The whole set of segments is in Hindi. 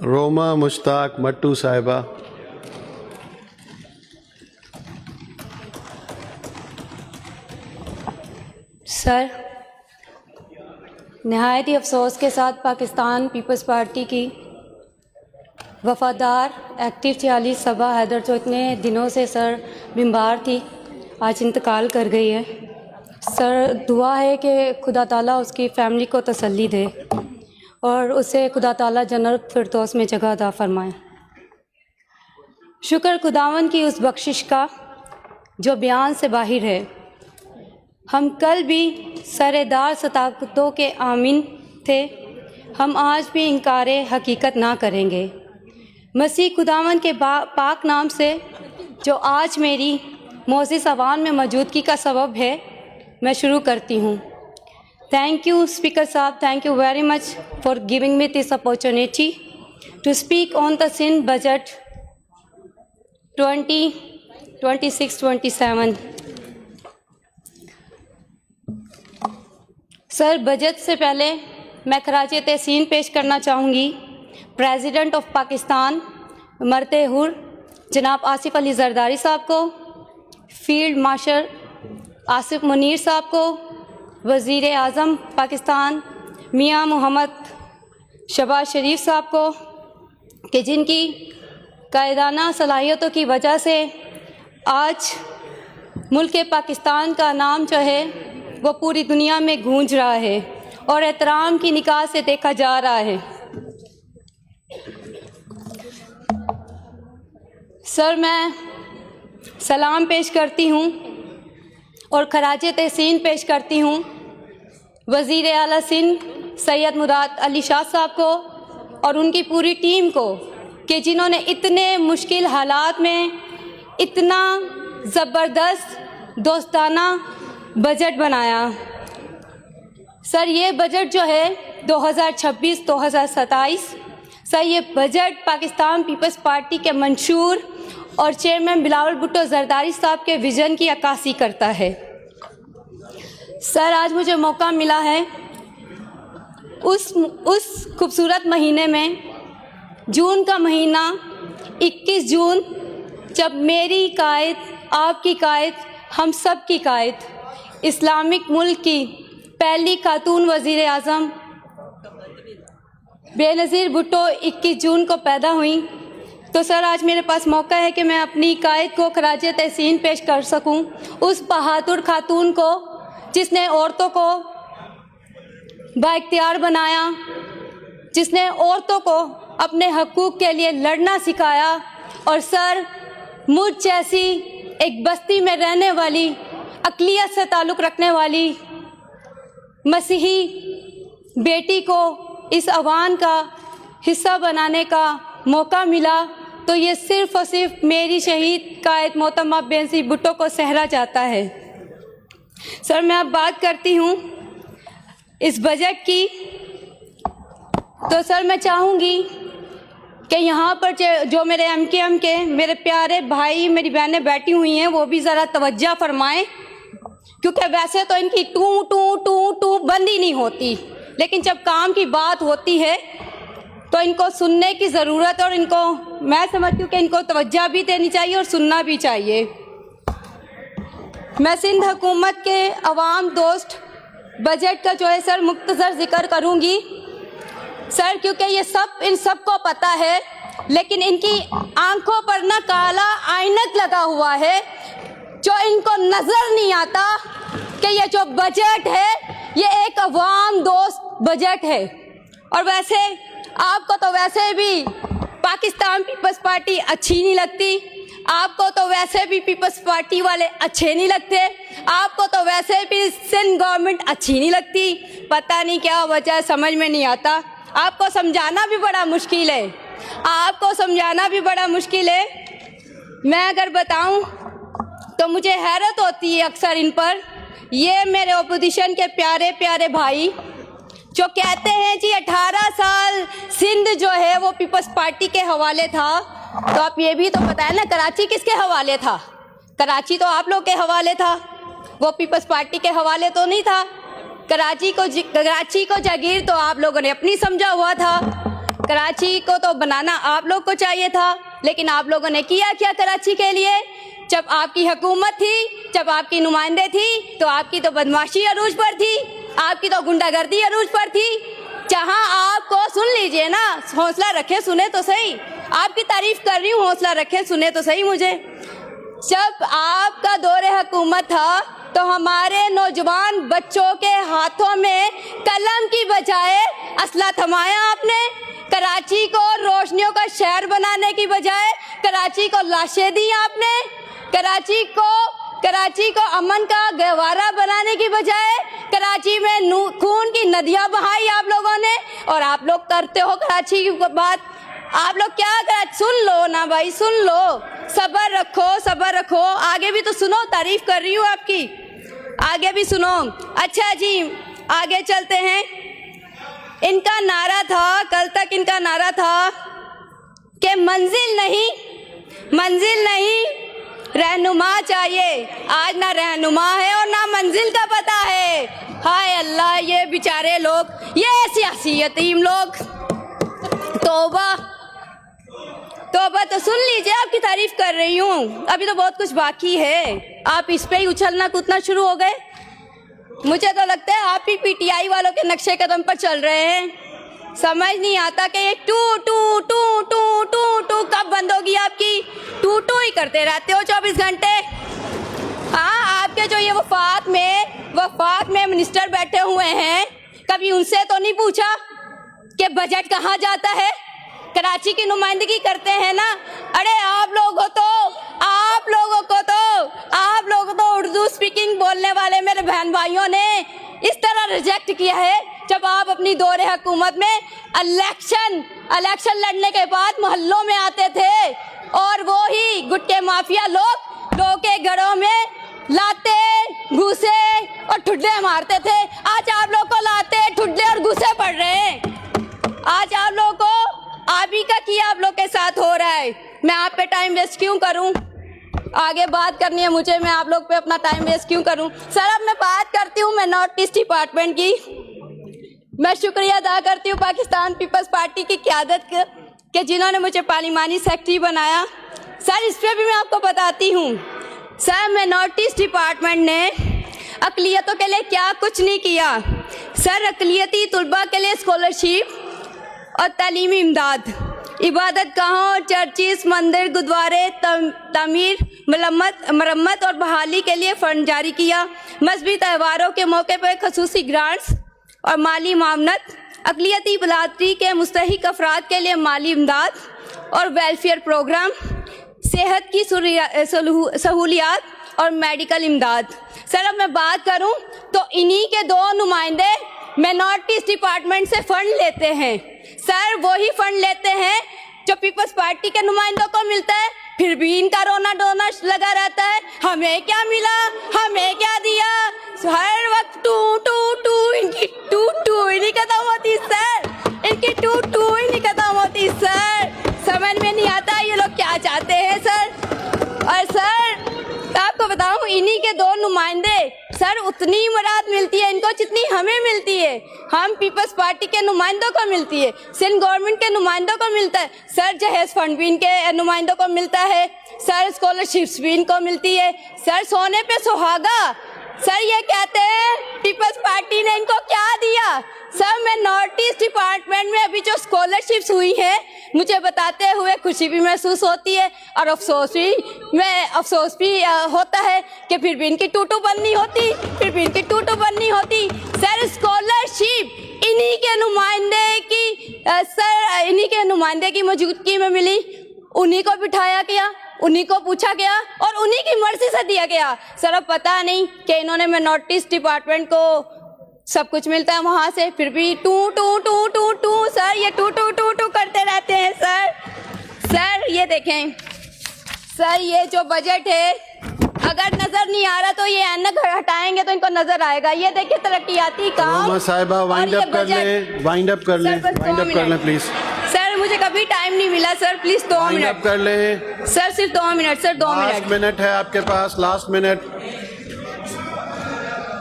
रोमा मुश्ताक मट्टू साहिबा। सर, नहायत ही अफसोस के साथ पाकिस्तान पीपल्स पार्टी की वफ़ादार एक्टिव 46 सबा हैदर जो इतने दिनों से सर बीमार थी, आज इंतकाल कर गई है। सर, दुआ है कि खुदा ताला उसकी फ़ैमिली को तसल्ली दे और उसे खुदा ताला जन्नत फिरदौस में जगह अता फरमाए। शुक्र खुदावन की उस बख्शिश का जो बयान से बाहिर है। हम कल भी सरेदार सताकतों के आमीन थे, हम आज भी इनकारे हकीकत ना करेंगे। मसीह खुदावन के पाक नाम से जो आज मेरी मोअज़्ज़िज़ अवान में मौजूदगी का सबब है, मैं शुरू करती हूँ। थैंक यू स्पीकर साहब, thank you very much for giving me this opportunity to speak on the Sindh budget 2026-27। Sir, budget से पहले मैं खराजे तहसीन पेश करना चाहूँगी प्रेसिडेंट ऑफ पाकिस्तान मरते हुर जनाब आसिफ अली जरदारी साहब को, फील्ड मार्शल आसिफ मुनीर साहब को, वज़ीर आज़म पाकिस्तान मियां मोहम्मद शहबाज शरीफ साहब को कि जिनकी कायदाना सलाहियतों की वजह से आज मुल्क पाकिस्तान का नाम जो है वो पूरी दुनिया में गूंज रहा है और एहतराम की निगाह से देखा जा रहा है। सर, मैं सलाम पेश करती हूँ और खराजे तहसीन पेश करती हूँ वज़ीर आला सिंध सैयद मुराद अली शाह साहब को और उनकी पूरी टीम को कि जिन्होंने इतने मुश्किल हालात में इतना ज़बरदस्त दोस्ताना बजट बनाया। सर, ये बजट जो है 2026-2027, सर ये बजट पाकिस्तान पीपल्स पार्टी के मंशूर और चेयरमैन बिलावल भुट्टो जरदारी साहब के विज़न की अक्कासी करता है। सर, आज मुझे मौका मिला है उस खूबसूरत महीने में, जून का महीना 21 जून, जब मेरी कायद, आपकी कायद, हम सब की कायद, इस्लामिक मुल्क की पहली खातून वज़ीर आज़म बेनज़ीर भुट्टो 21 जून को पैदा हुई। तो सर, आज मेरे पास मौका है कि मैं अपनी कायद को खराजे तहसीन पेश कर सकूं, उस बहादुर खातून को जिसने औरतों को बाइख्तियार बनाया, जिसने औरतों को अपने हकूक़ के लिए लड़ना सिखाया। और सर, मुझ जैसी एक बस्ती में रहने वाली, अक़लियत से ताल्लुक़ रखने वाली मसीही बेटी को इस अवान का हिस्सा बनाने का मौका मिला, तो ये सिर्फ़ और सिर्फ मेरी शहीद कायद मोहतरमा बेनज़ीर भुट्टो को सहरा जाता है। सर, मैं अब बात करती हूँ इस बजट की। तो सर, मैं चाहूँगी कि यहाँ पर जो मेरे MKM के मेरे प्यारे भाई, मेरी बहनें बैठी हुई हैं, वो भी ज़रा तवज्जो फरमाएं, क्योंकि वैसे तो इनकी टू टू टू टू बंद ही नहीं होती, लेकिन जब काम की बात होती है तो इनको सुनने की ज़रूरत, और इनको मैं समझती हूँ कि इनको तवज्जो भी देनी चाहिए और सुनना भी चाहिए। मैं सिंध हुकूमत के अवाम दोस्त बजट का जो है सर मुख्तसर ज़िक्र करूँगी सर, क्योंकि ये सब इन सब को पता है, लेकिन इनकी आंखों पर ना काला आइनक लगा हुआ है, जो इनको नज़र नहीं आता कि ये जो बजट है ये एक अवाम दोस्त बजट है। और वैसे आपको तो वैसे भी पाकिस्तान पीपल्स पार्टी अच्छी नहीं लगती, आपको तो वैसे भी पीपल्स पार्टी वाले अच्छे नहीं लगते, आपको तो वैसे भी सिंध गवर्नमेंट अच्छी नहीं लगती। पता नहीं क्या वजह, समझ में नहीं आता। आपको समझाना भी बड़ा मुश्किल है, आपको समझाना भी बड़ा मुश्किल है। मैं अगर बताऊं तो मुझे हैरत होती है अक्सर इन पर। ये मेरे ओपोजिशन के प्यारे प्यारे भाई जो कहते हैं जी 18 साल सिंध जो है वो पीपल्स पार्टी के हवाले था, तो आप ये भी तो पता है ना कराची किसके हवाले था? कराची तो आप लोग के हवाले था, वो पीपल्स पार्टी के हवाले तो नहीं था। कराची को जागीर तो आप लोगों ने अपनी समझा हुआ था। कराची को तो बनाना आप लोग को चाहिए था, लेकिन आप लोगों ने किया क्या कराची के लिए? जब आपकी हुकूमत थी, जब आपकी नुमाइंदे थी, तो आपकी तो बदमाशी अरूज पर थी, आपकी तो गुंडागर्दी अरूज पर थी। जहां आपको, सुन लीजिए ना, हौसला रखे, सुने तो सही, आपकी तारीफ कर रही हूँ, हौसला रखे, सुने तो सही मुझे। जब आपका दौरे हुकूमत था तो हमारे नौजवान बच्चों के हाथों में कलम की बजाय असला थमाया आपने। कराची को रोशनियों का शहर बनाने की बजाय कराची को लाशें दी आपने। कराची को अमन का गहवारा बनाने की बजाय कराची में खून की नदियां बहाई आप लोगों ने। और आप लोग करते हो कराची की बात, आप लोग क्या कर, सुन लो ना भाई, सुन लो, सब्र रखो, सब्र रखो, आगे भी तो सुनो, तारीफ कर रही हूँ आपकी, आगे भी सुनो। अच्छा जी, आगे चलते हैं। इनका नारा था, कल तक इनका नारा था कि मंजिल नहीं रहनुमा चाहिए। आज ना रहनुमा है और ना मंजिल का पता है। हाय अल्लाह, ये बेचारे लोग, ये सियासी यतीम लोग, तौबा तौबा। तो सुन लीजिए, आपकी तारीफ कर रही हूँ, अभी तो बहुत कुछ बाकी है। आप इस पे ही उछलना कूदना शुरू हो गए। मुझे तो लगता है आप ही पीटीआई वालों के नक्शे कदम पर चल रहे हैं। समझ नहीं आता कि ये टू टू टू टू टू टू कब बंद होगी आपकी? टू टू ही करते रहते हो 24 घंटे। हाँ, आपके जो ये वफाक में मिनिस्टर बैठे हुए हैं, कभी उनसे तो नहीं पूछा कि बजट कहाँ जाता है? कराची की नुमाइंदगी करते हैं ना। अरे आप लोगों को उर्दू स्पीकिंग बोलने वाले मेरे बहन भाइयों ने इस तरह रिजेक्ट किया है, जब आप अपनी दौरे हुकूमत में इलेक्शन लड़ने के बाद मोहल्लों में आते थे और वो ही गुटके माफिया लोग के घरों में लाते, घूसे और ठुड्डे मारते थे। आज आप लोग को लाते, ठुड्डे और घूसे पड़ रहे हैं। आज आप लोगों को आप ही का किया आप लोग के साथ हो रहा है। मैं आप पे टाइम वेस्ट क्यों करूं? आगे बात करनी है मुझे, मैं आप लोग पे अपना टाइम वेस्ट क्यों करूं? सर, अब मैं बात करती हूँ मैं नॉर्थ ईस्ट डिपार्टमेंट की। मैं शुक्रिया अदा करती हूँ पाकिस्तान पीपल्स पार्टी की क़यादत के जिन्होंने मुझे पार्लिमानी सेक्रेटरी बनाया। सर, इस पर भी मैं आपको बताती हूँ। सर, मैं नॉर्थ ईस्ट डिपार्टमेंट ने अक़लियतों के लिए क्या कुछ नहीं किया। सर, अक़लियती तलबा के लिए स्कॉलरशिप और तालीमी इमदाद, इबादत गाहों, चर्चिस, मंदिर, गुरुद्वारे, तमीर, मरम्मत और बहाली के लिए फंड जारी किया। मजहबी त्योहारों के मौके पर खसूसी ग्रांट्स और माली मामनत, अक़लियती बलादरी के मुस्तहिक अफराद के लिए माली इमदाद और वेलफेयर प्रोग्राम, सेहत की सहूलियात और मेडिकल इमदाद। सर, अब मैं बात करूं तो इन्हीं के दो नुमाइंदे मैं नॉर्थ ईस्ट डिपार्टमेंट से फंड लेते हैं। सर, वही फंड लेते हैं जो पीपल्स पार्टी के नुमाइंदों को मिलता है, फिर भी इनका रोना डोना लगा रहता है। हमें क्या मिला, हमें क्या दिया? हर वक्त टू टू टू, इनकी टू टू ही नहीं खत्म होती सर, इनकी टू टू ही नहीं खत्म होती सर। समझ में नहीं आता ये लोग क्या चाहते हैं सर। और सर, आपको बताऊं, इन्हीं के दो नुमाइंदे, सर, उतनी मुराद मिलती है इनको जितनी हमें मिलती है। हम पीपल्स पार्टी के नुमाइंदों को मिलती है, सिंध गवर्नमेंट के नुमाइंदों को मिलता है। सर, जहेज फंड भी इनके नुमाइंदों को मिलता है। सर, स्कॉलरशिप्स भी इनको मिलती है। सर, सोने पे सुहागा। सर, ये कहते हैं पीपल्स पार्टी ने इनको क्या दिया? सर, मैं नॉर्थ ईस्ट डिपार्टमेंट में अभी जो स्कॉलरशिप्स हुई हैं, मुझे बताते हुए खुशी भी महसूस होती है और अफसोस भी होता है कि फिर भी इनकी टूटू बननी होती, सर, स्कॉलरशिप इन्हीं के नुमाइंदे की मौजूदगी में मिली, उन्हीं को बिठाया गया, उन्हीं को पूछा गया और उन्हीं की मर्जी से दिया गया। सर, अब पता नहीं कि इन्होंने, मैं नॉर्थ ईस्ट डिपार्टमेंट को सब कुछ मिलता है वहाँ से, फिर भी टू टू टू टू टू सर, ये टू टू टू टू करते रहते हैं सर, ये देखें सर, ये जो बजट है, अगर नजर नहीं आ रहा तो ये ऐनक हटाएंगे तो इनको नजर आएगा। ये देखिए तरक्याती काम। साहिबा, वाइंड अप कर ले प्लीज। सर, मुझे कभी टाइम नहीं मिला सर, प्लीज 2 मिनट कर ले सर, सिर्फ 2 minute sir, 2 minute. Last minute है आपके पास, लास्ट मिनट।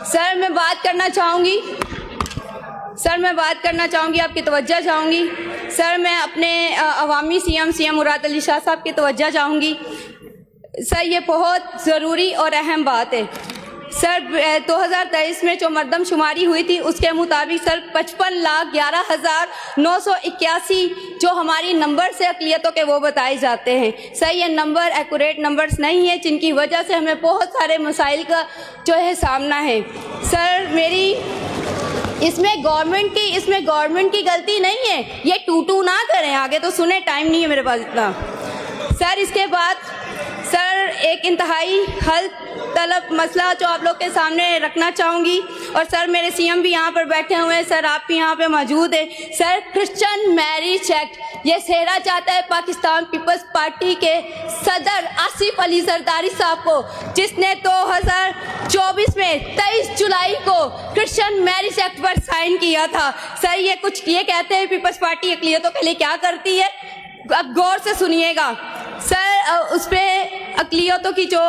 सर, मैं बात करना चाहूँगी, आपकी तवज्जो चाहूँगी। सर मैं अपने अवामी सीएम मुराद अली शाह साहब की तवज्जो चाहूँगी। सर ये बहुत ज़रूरी और अहम बात है। सर 2023 में जो मरदमशुमारी हुई थी उसके मुताबिक सर 55,11,981 जो हमारी नंबर से अक़लियतों के वो बताए जाते हैं। सर ये नंबर एक्यूरेट नंबर्स नहीं है, जिनकी वजह से हमें बहुत सारे मसाइल का जो है सामना है। सर मेरी इसमें गवर्नमेंट की गलती नहीं है, ये टू ना करें, आगे तो सुने, टाइम नहीं है मेरे पास इतना। सर इसके बाद सर एक इंतहाई हल तलब मसला जो आप लोग के सामने रखना चाहूँगी, और सर मेरे सीएम भी यहाँ पर बैठे हुए हैं, सर आप भी यहाँ पे मौजूद हैं। सर क्रिश्चियन मैरिज एक्ट ये सेहरा चाहता है पाकिस्तान पीपल्स पार्टी के सदर आसिफ अली जरदारी साहब को, जिसने 2024 में 23 जुलाई को क्रिश्चियन मैरिज एक्ट पर साइन किया था। सर ये कहते हैं पीपल्स पार्टी अक़लियतों के लिए क्या करती है, अब गौर से सुनिएगा। सर उस पर अक़लियतों की जो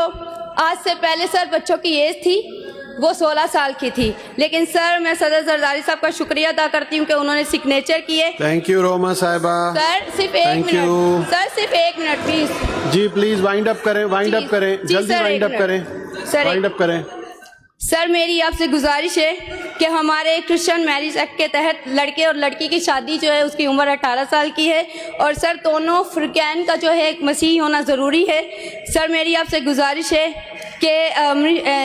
आज से पहले सर बच्चों की एज थी वो 16 साल की थी, लेकिन सर मैं सदर जरदारी साहब का शुक्रिया अदा करती हूँ कि उन्होंने सिग्नेचर किए। थैंक यू रोमा साहिबा। सर सिर्फ एक मिनट, सर सिर्फ एक मिनट प्लीज। जी प्लीज वाइंड अप करें, जल्दी वाइंड अप करें, वाइंड अप करें। सर मेरी आपसे गुजारिश है कि हमारे क्रिश्चियन मैरिज एक्ट के तहत लड़के और लड़की की शादी जो है उसकी उम्र 18 साल की है, और सर दोनों फ़िरक़ैन का जो है एक मसीह होना ज़रूरी है। सर मेरी आपसे गुजारिश है कि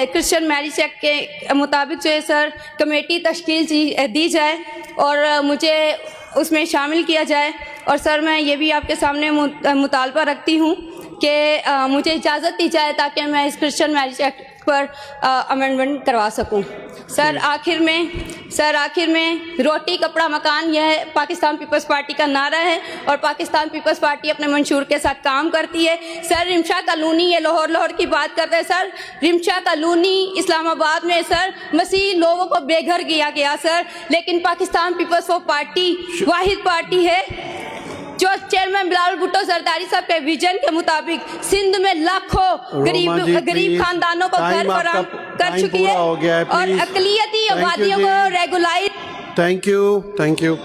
क्रिश्चियन मैरिज एक्ट के मुताबिक जो है सर कमेटी तश्कील दी जाए और मुझे उसमें शामिल किया जाए। और सर मैं ये भी आपके सामने मुतालबा रखती हूँ कि मुझे इजाज़त दी जाए ताकि मैं इस क्रिश्चियन मैरिज एक्ट पर अमेंडमेंट करवा सकूं। सर आखिर में रोटी कपड़ा मकान यह पाकिस्तान पीपल्स पार्टी का नारा है, और पाकिस्तान पीपल्स पार्टी अपने मंशूर के साथ काम करती है। सर रिमशा कॉलोनी, ये लाहौर की बात करते हैं सर, रिमशा कॉलोनी इस्लामाबाद में सर मसीह लोगों को बेघर किया गया सर, लेकिन पाकिस्तान पीपल्स पार्टी वाहिद पार्टी है जो चेयरमैन बिलावल भुट्टो जरदारी साहब के विजन के मुताबिक सिंध में लाखों गरीब खानदानों को घर फराहम कर चुकी है और अक़लियती आबादियों को रेगुलाइज। Thank you.